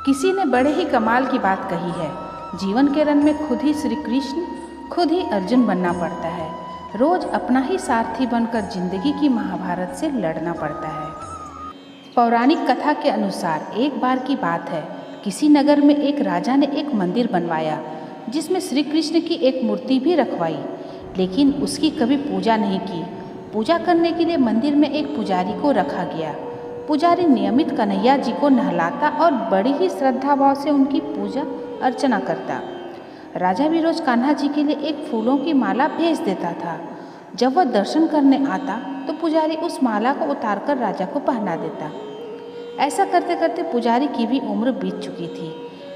किसी ने बड़े ही कमाल की बात कही है, जीवन के रन में खुद ही श्री कृष्ण, खुद ही अर्जुन बनना पड़ता है। रोज अपना ही सारथी बनकर जिंदगी की महाभारत से लड़ना पड़ता है। पौराणिक कथा के अनुसार एक बार की बात है, किसी नगर में एक राजा ने एक मंदिर बनवाया जिसमें श्री कृष्ण की एक मूर्ति भी रखवाई, लेकिन उसकी कभी पूजा नहीं की। पूजा करने के लिए मंदिर में एक पुजारी को रखा गया। पुजारी नियमित कन्हैया जी को नहलाता और बड़ी ही श्रद्धा भाव से उनकी पूजा अर्चना करता। राजा भी रोज कान्हा जी के लिए एक फूलों की माला भेज देता था। जब वह दर्शन करने आता तो पुजारी उस माला को उतारकर राजा को पहना देता। ऐसा करते करते पुजारी की भी उम्र बीत चुकी थी।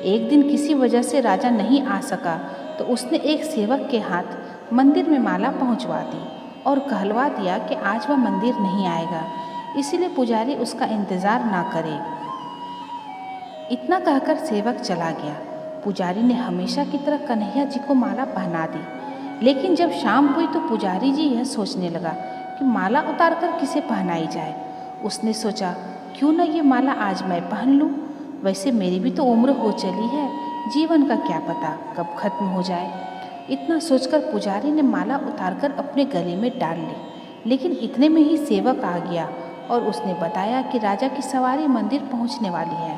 एक दिन किसी वजह से राजा नहीं आ सका तो उसने एक सेवक के हाथ मंदिर में माला पहुंचवा दी और कहलवा दिया कि आज वह मंदिर नहीं आएगा, इसीलिए पुजारी उसका इंतज़ार ना करे। इतना कहकर सेवक चला गया। पुजारी ने हमेशा की तरह कन्हैया जी को माला पहना दी, लेकिन जब शाम हुई तो पुजारी जी यह सोचने लगा कि माला उतारकर किसे पहनाई जाए। उसने सोचा, क्यों न ये माला आज मैं पहन लूँ। वैसे मेरी भी तो उम्र हो चली है, जीवन का क्या पता कब खत्म हो जाए। इतना सोचकर पुजारी ने माला उतारकर अपने गले में डाल ली, लेकिन इतने में ही सेवक आ गया और उसने बताया कि राजा की सवारी मंदिर पहुंचने वाली है।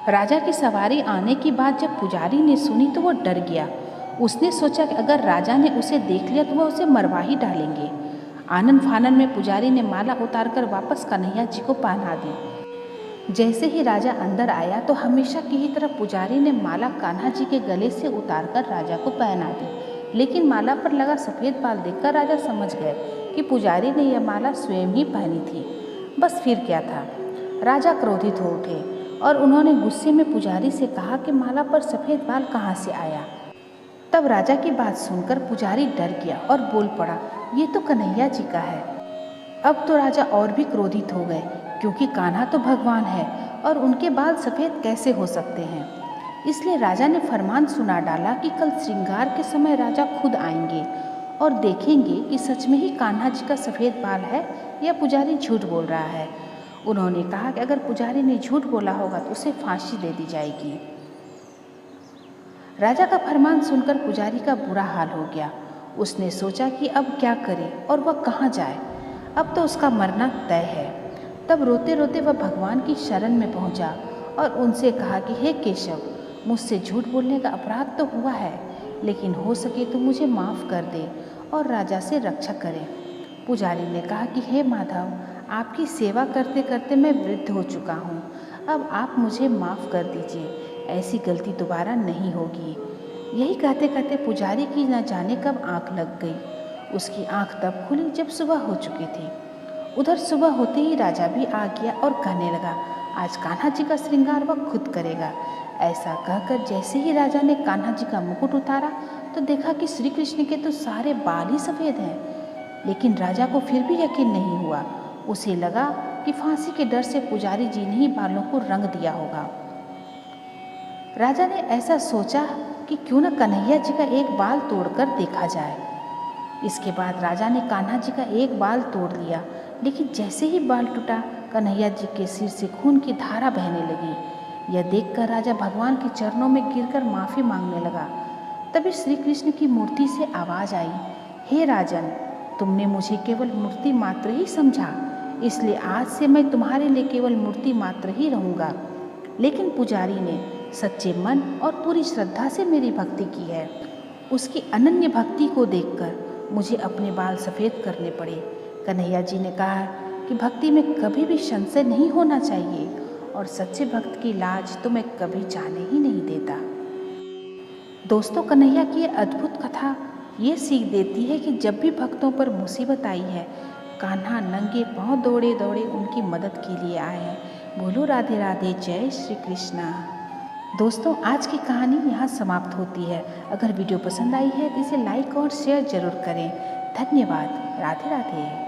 राजा की सवारी आने की बात जब पुजारी ने सुनी तो वो डर गया। उसने सोचा कि अगर राजा ने उसे देख लिया तो वह उसे मरवा ही डालेंगे। आनन फानन में पुजारी ने माला उतारकर वापस कन्हैया जी को पहना दी। जैसे ही राजा अंदर आया तो हमेशा की ही तरह पुजारी ने माला कान्हा जी के गले से उतारकर राजा को पहना दी, लेकिन माला पर लगा सफ़ेद बाल देखकर राजा समझ गए कि पुजारी ने यह माला स्वयं ही पहनी थी। बस फिर क्या था। राजा क्रोधित हो उठे और उन्होंने गुस्से में पुजारी से कहा कि माला पर सफ़ेद बाल कहाँ से आया। तब राजा की बात सुनकर पुजारी डर गया और बोल पड़ा, ये तो कन्हैया जी का है। अब तो राजा और भी क्रोधित हो गए, क्योंकि कान्हा तो भगवान है और उनके बाल सफ़ेद कैसे हो सकते हैं। इसलिए राजा ने फरमान सुना डाला कि कल श्रृंगार के समय राजा खुद आएंगे और देखेंगे कि सच में ही कान्हा जी का सफ़ेद बाल है या पुजारी झूठ बोल रहा है। उन्होंने कहा कि अगर पुजारी ने झूठ बोला होगा तो उसे फांसी दे दी जाएगी। राजा का फरमान सुनकर पुजारी का बुरा हाल हो गया। उसने सोचा कि अब क्या करे और वह कहाँ जाए, अब तो उसका मरना तय है। तब रोते रोते वह भगवान की शरण में पहुंचा और उनसे कहा कि हे केशव, मुझसे झूठ बोलने का अपराध तो हुआ है, लेकिन हो सके तो मुझे माफ़ कर दे और राजा से रक्षा करें। पुजारी ने कहा कि हे माधव, आपकी सेवा करते करते मैं वृद्ध हो चुका हूँ, अब आप मुझे माफ़ कर दीजिए, ऐसी गलती दोबारा नहीं होगी। यही कहते कहते पुजारी की न जाने कब आँख लग गई। उसकी आँख तब खुली जब सुबह हो चुकी थी। उधर सुबह होते ही राजा भी आ गया और कहने लगा, आज कान्हा जी का श्रृंगार वह खुद करेगा। ऐसा कहकर जैसे ही राजा ने कान्हा जी का मुकुट उतारा तो देखा कि श्री कृष्ण के तो सारे बाल ही सफ़ेद हैं। लेकिन राजा को फिर भी यकीन नहीं हुआ। उसे लगा कि फांसी के डर से पुजारी जी ने ही बालों को रंग दिया होगा। राजा ने ऐसा सोचा कि क्यों न कन्हैया जी का एक बाल तोड़कर देखा जाए। इसके बाद राजा ने कान्हा जी का एक बाल तोड़ लिया, लेकिन जैसे ही बाल टूटा कन्हैया जी के सिर से खून की धारा बहने लगी। यह देखकर राजा भगवान के चरणों में गिरकर माफ़ी मांगने लगा। तभी श्री कृष्ण की मूर्ति से आवाज़ आई, हे राजन, तुमने मुझे केवल मूर्ति मात्र ही समझा, इसलिए आज से मैं तुम्हारे लिए केवल मूर्ति मात्र ही रहूँगा। लेकिन पुजारी ने सच्चे मन और पूरी श्रद्धा से मेरी भक्ति की है। उसकी अनन्य भक्ति को देखकर मुझे अपने बाल सफ़ेद करने पड़े। कन्हैया जी ने कहा कि भक्ति में कभी भी संशय नहीं होना चाहिए और सच्चे भक्त की लाज तो मैं कभी जाने ही नहीं देता। दोस्तों, कन्हैया की अद्भुत कथा ये सीख देती है कि जब भी भक्तों पर मुसीबत आई है, कान्हा नंगे पांव दौड़े दौड़े उनकी मदद के लिए आए हैं। बोलो राधे राधे, जय श्री कृष्णा। दोस्तों, आज की कहानी यहाँ समाप्त होती है। अगर वीडियो पसंद आई है तो इसे लाइक और शेयर ज़रूर करें। धन्यवाद। राधे राधे।